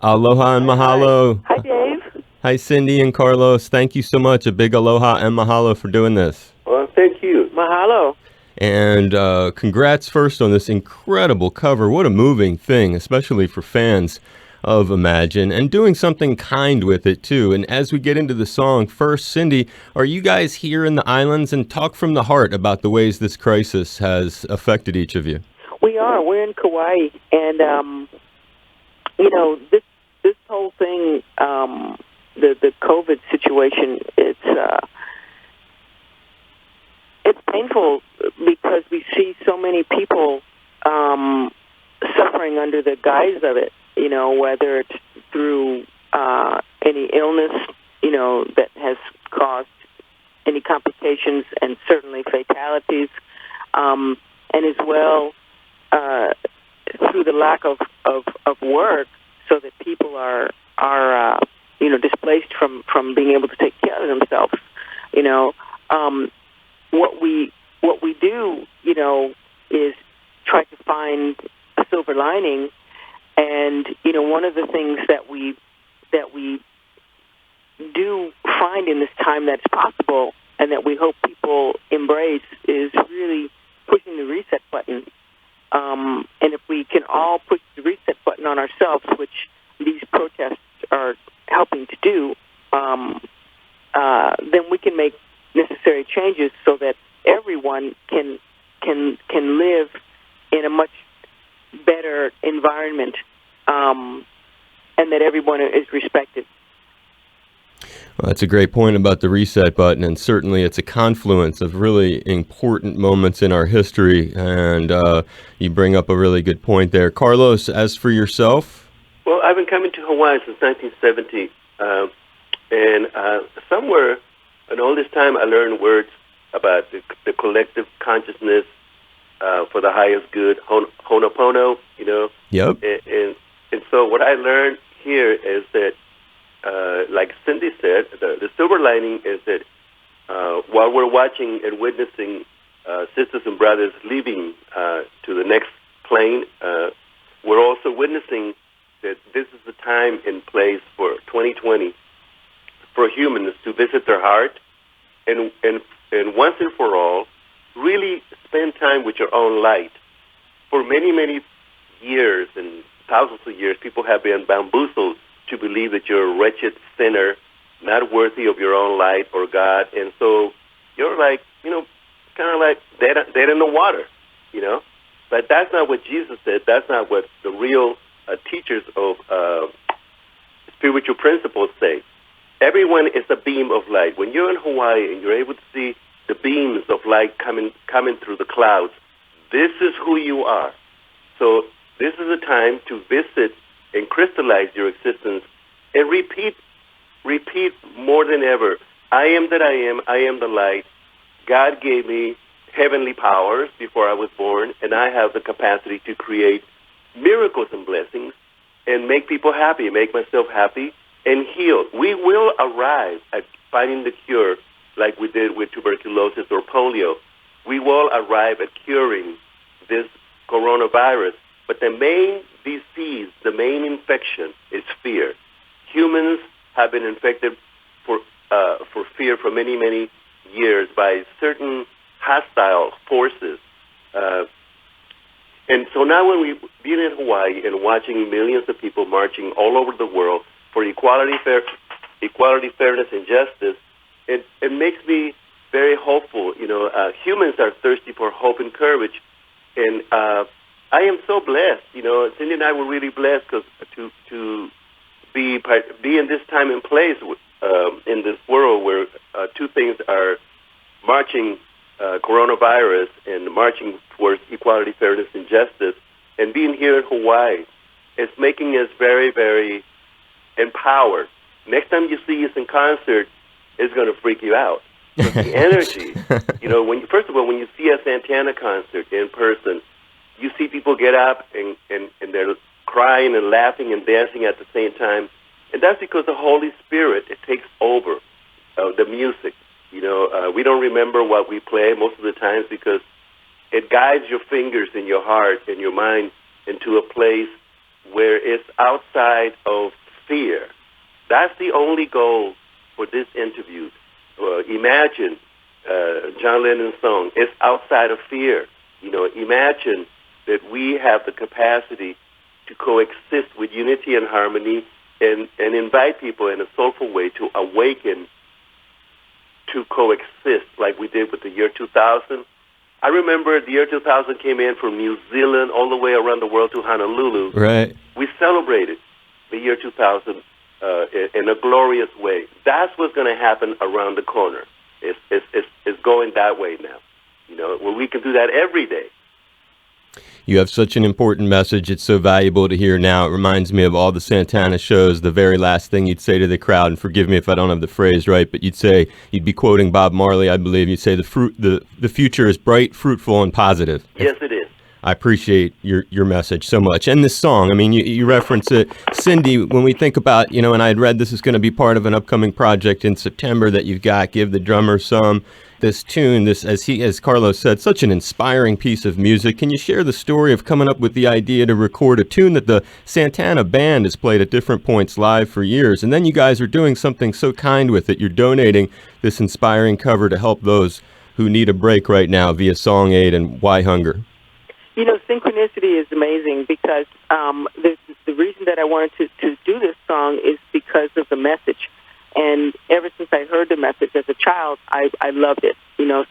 Aloha and Hi. mahalo. Hi, Dave. Hi, Cindy and Carlos. Thank you so much. A big aloha and mahalo for doing this. Well, thank you. Mahalo. And congrats first on this incredible cover. What a moving thing, especially for fans of Imagine, and doing something kind with it too. And as we get into the song, first, Cindy, are you guys here in the islands? And talk from the heart about the ways this crisis has affected each of you. We are. We're in Kauai, and this whole thing, the COVID situation, it's painful because we see so many people suffering under the guise of it. Whether it's through any illness, that has caused any complications and certainly fatalities, and as well through the lack of work, so that people are displaced from being able to take care of themselves. You know, what we do, is try to find a silver lining. And one of the things that we do find in this time that's possible, and that we hope people embrace, is really pushing the reset button. And if we can all push the reset button on ourselves, which these protests are helping to do, then we can make necessary changes so that everyone can live in a much better environment, and that everyone is respected. Well, that's a great point about the reset button, and certainly it's a confluence of really important moments in our history, and you bring up a really good point there. Carlos, as for yourself? Well, I've been coming to Hawaii since 1970, and somewhere in all this time I learned words about the collective consciousness for the highest good, Ho'oponopono, Yep. And so what I learned here is that, like Cindy said, the silver lining is that while we're watching and witnessing sisters and brothers leaving to the next plane, we're also witnessing that this is the time and place for 2020 for humans to visit their heart and once and for all, really spend time with your own light. For many, many years and thousands of years, people have been bamboozled to believe that you're a wretched sinner, not worthy of your own light or God. And so you're like, kind of like dead in the water, But that's not what Jesus said. That's not what the real teachers of spiritual principles say. Everyone is a beam of light. When you're in Hawaii and you're able to see the beams of light coming through the clouds, this is who you are. So this is a time to visit and crystallize your existence and repeat more than ever. I am that I am the light. God gave me heavenly powers before I was born, and I have the capacity to create miracles and blessings and make people happy, make myself happy, and heal. We will arrive at finding the cure like we did with tuberculosis or polio. We will arrive at curing this coronavirus. But the main disease, the main infection is fear. Humans have been infected for fear for many, many years by certain hostile forces. And so now when we've been in Hawaii and watching millions of people marching all over the world for equality, fairness, and justice, it makes me very hopeful. Humans are thirsty for hope and courage. And I am so blessed. Cindy and I were really blessed to be in this time and place in this world where two things are marching coronavirus and marching towards equality, fairness, and justice. And being here in Hawaii is making us very, very empowered. Next time you see us in concert, it's going to freak you out. But the energy, first of all, when you see a Santana concert in person, you see people get up and they're crying and laughing and dancing at the same time. And that's because the Holy Spirit, it takes over the music. We don't remember what we play most of the times because it guides your fingers and your heart and your mind into a place where it's outside of fear. That's the only goal for this interview. Imagine John Lennon's song, it's outside of fear. Imagine that we have the capacity to coexist with unity and harmony and invite people in a soulful way to awaken to coexist like we did with the year 2000. I remember the year 2000 came in from New Zealand all the way around the world to Honolulu. Right. We celebrated the year 2000 in a glorious way. That's what's going to happen around the corner. It's going that way now. Where we can do that every day. You have such an important message. It's so valuable to hear now. It reminds me of all the Santana shows. The very last thing you'd say to the crowd, and forgive me if I don't have the phrase right, but you'd be quoting Bob Marley, I believe. You'd say the future is bright, fruitful, and positive. Yes, it is. I appreciate your message so much. And this song, I mean, you reference it. Cindy, when we think about, and I had read this is going to be part of an upcoming project in September that you've got, Give the Drummer Some. This tune, as Carlos said, such an inspiring piece of music. Can you share the story of coming up with the idea to record a tune that the Santana band has played at different points live for years? And then you guys are doing something so kind with it. You're donating this inspiring cover to help those who need a break right now via Song Aid and Why Hunger. Synchronicity is amazing because the reason that I wanted to do this song is because of the message. And ever since I heard the message as a child, I loved it.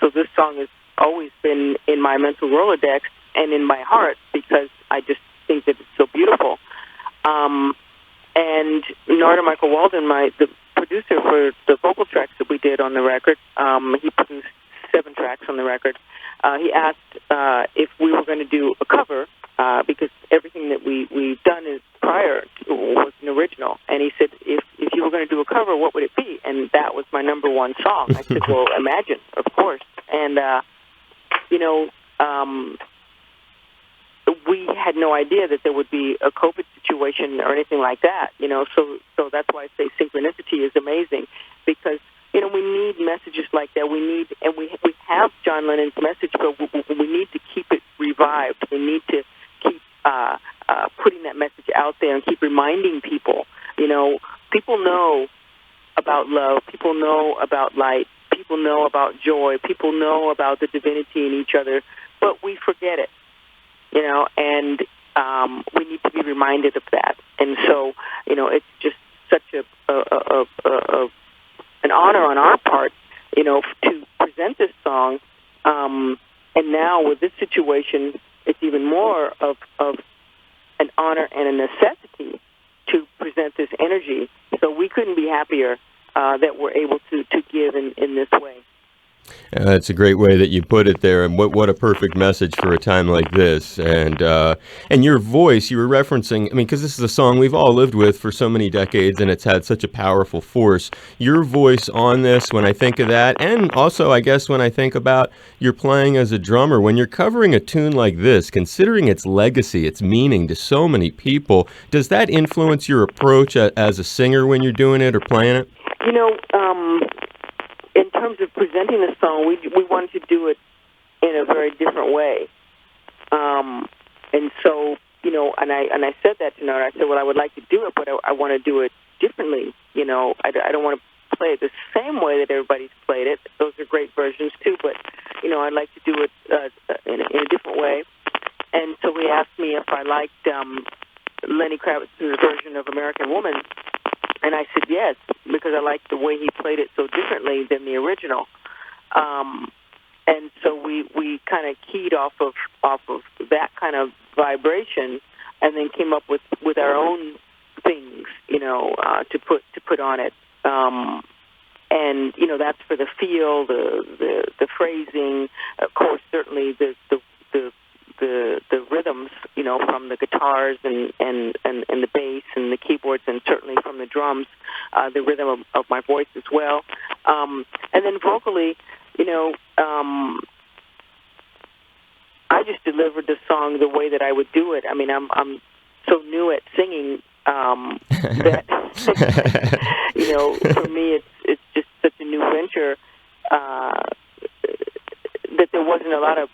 So this song has always been in my mental Rolodex and in my heart because I just think that it's so beautiful. And Narda Michael Walden, the producer for the vocal tracks that we did on the record, he produced 7 tracks on the record. He asked if we were going to do a cover because everything that we've done prior was an original. And he said, if you were going to do a cover, what would it be? And that was my number one song. I said, well, Imagine, of course. And, we had no idea that there would be a COVID situation or anything like that, so that's why I say synchronicity is amazing because, we need messages like that. We have John Lennon's message, but we need to keep it revived. We need to keep putting that message out there and keep reminding people. People know about love. People know about light. People know about joy. People know about the divinity in each other, but we forget it. And we need to be reminded of that. And so, it's just such an honor on our part, to present this song. And now with this situation, it's even more of an honor and a necessity to present this energy. So we couldn't be happier that we're able to give in this way. That's a great way that you put it there, and what a perfect message for a time like this. And your voice, you were referencing, because this is a song we've all lived with for so many decades, and it's had such a powerful force. Your voice on this, when I think of that, and also, I guess, when I think about your playing as a drummer, when you're covering a tune like this, considering its legacy, its meaning to so many people, does that influence your approach as a singer when you're doing it or playing it? In terms of presenting the song, we wanted to do it in a very different way. And so, and I said that to Nora. I said, well, I would like to do it, but I want to do it differently. I don't want to play it the same way that everybody's played it. Those are great versions, too, but, I'd like to do it in a different way. And so he asked me if I liked Lenny Kravitz's version of American Woman. And I said yes, because I liked the way he played it so differently than the original. And so we kind of keyed off of that kind of vibration, and then came up with our own things, to put on it. And that's for the feel, the phrasing, of course, certainly the rhythms, from the guitars and the bass and the keyboards, and certainly from the drums, the rhythm of my voice as well. And then vocally, I just delivered the song the way that I would do it. I'm so new at singing that for me it's just such a new venture that there wasn't a lot of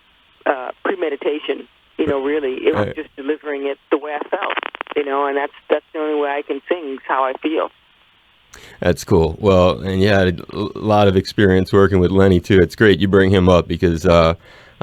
premeditation. Really, it was just delivering it the way I felt. and that's the only way I can sing is how I feel. That's cool. Well, and you had a lot of experience working with Lenny too. It's great you bring him up because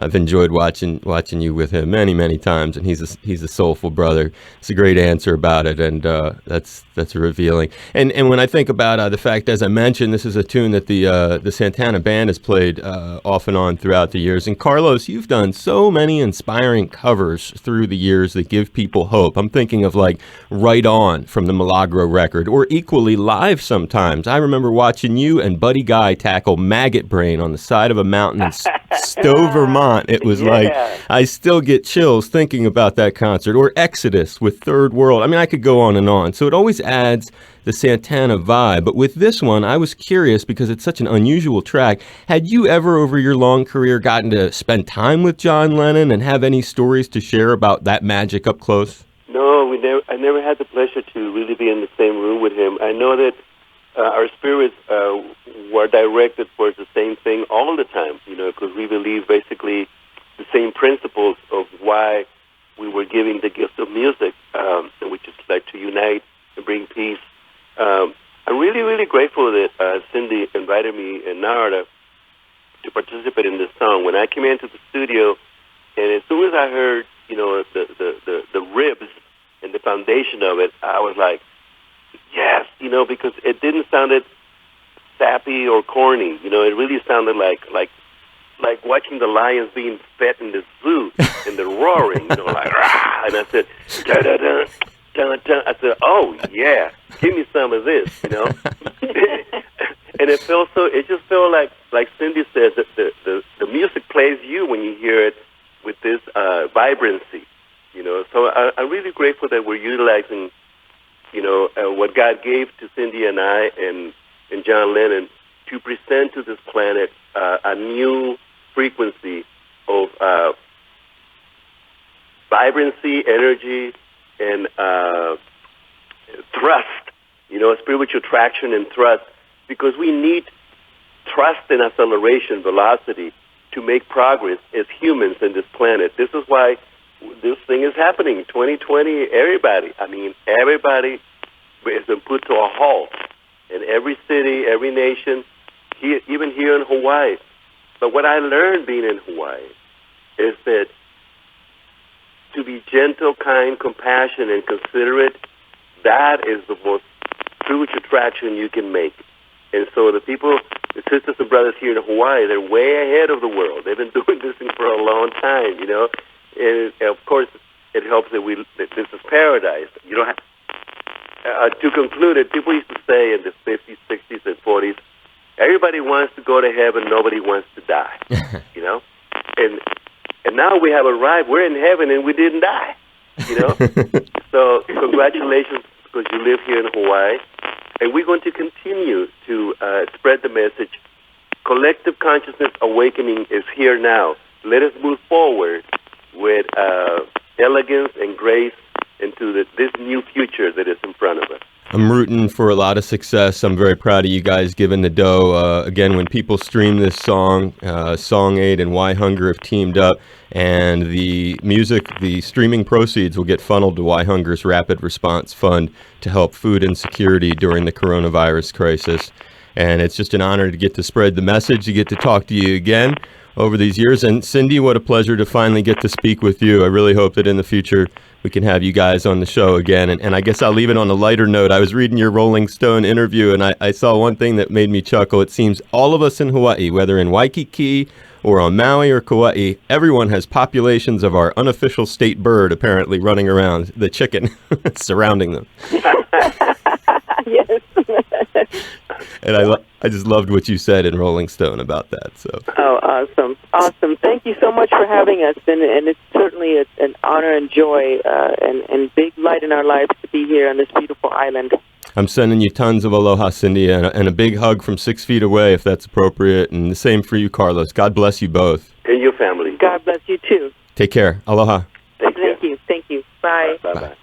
I've enjoyed watching you with him many times, and he's a soulful brother. It's a great answer about it, and that's revealing. And when I think about the fact, as I mentioned, this is a tune that the Santana band has played off and on throughout the years. And Carlos, you've done so many inspiring covers through the years that give people hope. I'm thinking of like "Right On" from the Milagro record, or equally live sometimes. I remember watching you and Buddy Guy tackle "Maggot Brain" on the side of a mountain in Stowe, Vermont. It was like, I still get chills thinking about that concert. Or Exodus with Third World. I mean, I could go on and on. So it always adds the Santana vibe. But with this one, I was curious because it's such an unusual track. Had you ever, over your long career, gotten to spend time with John Lennon and have any stories to share about that magic up close? No, I never had the pleasure to really be in the same room with him. I know that our spirits were directed towards the same thing all the time, because we believe basically the same principles of why we were giving the gift of music, which is like to unite and bring peace. I'm really grateful that Cindy invited me and Nara to participate in this song. When I came into the studio, and as soon as I heard, the ribs and the foundation of it, I was like, yes, because it didn't sound sappy or corny. It really sounded like watching the lions being fed in the zoo and the roaring, like rah. And I said, da da da da da. I said, oh yeah, give me some of this, And it just felt like Cindy said, that the music plays you when you hear it with this vibrancy, So I'm really grateful that we're utilizing what God gave to Cindy and I and John Lennon to present to this planet a new frequency of vibrancy, energy, and thrust, spiritual traction and thrust, because we need thrust and acceleration, velocity, to make progress as humans in this planet. This is why this thing is happening. 2020, everybody has been put to a halt in every city, every nation, even here in Hawaii. But what I learned being in Hawaii is that to be gentle, kind, compassionate, and considerate, that is the most spiritual traction you can make. And so the people, the sisters and brothers here in Hawaii, they're way ahead of the world. They've been doing this thing for a long time, And of course, it helps that this is paradise. You don't have to conclude it. People used to say in the 50s, 60s, and 40s, everybody wants to go to heaven, nobody wants to die. And now we have arrived. We're in heaven and we didn't die. So congratulations, because you live here in Hawaii, and we're going to continue to spread the message. Collective consciousness awakening is here now. Let us move forward with elegance and grace into this new future that is in front of us. I'm rooting for a lot of success. I'm very proud of you guys giving the dough. Again, when people stream this song, Song 8 and Why Hunger have teamed up, and the streaming proceeds will get funneled to Why Hunger's Rapid Response Fund to help food insecurity during the coronavirus crisis. And it's just an honor to get to spread the message, to get to talk to you again over these years. And Cindy, what a pleasure to finally get to speak with you. I really hope that in the future we can have you guys on the show again. And I guess I'll leave it on a lighter note. I was reading your Rolling Stone interview, and I saw one thing that made me chuckle. It seems all of us in Hawaii, whether in Waikiki or on Maui or Kauai, everyone has populations of our unofficial state bird apparently running around, the chicken, surrounding them. Yes. And I just loved what you said in Rolling Stone about that. So. Oh, awesome! Thank you so much for having us, and it's certainly an honor and joy and big light in our lives to be here on this beautiful island. I'm sending you tons of aloha, Cindy, and a big hug from 6 feet away, if that's appropriate, and the same for you, Carlos. God bless you both. And your family. God bless you too. Take care. Aloha. Thank you. Bye. Bye.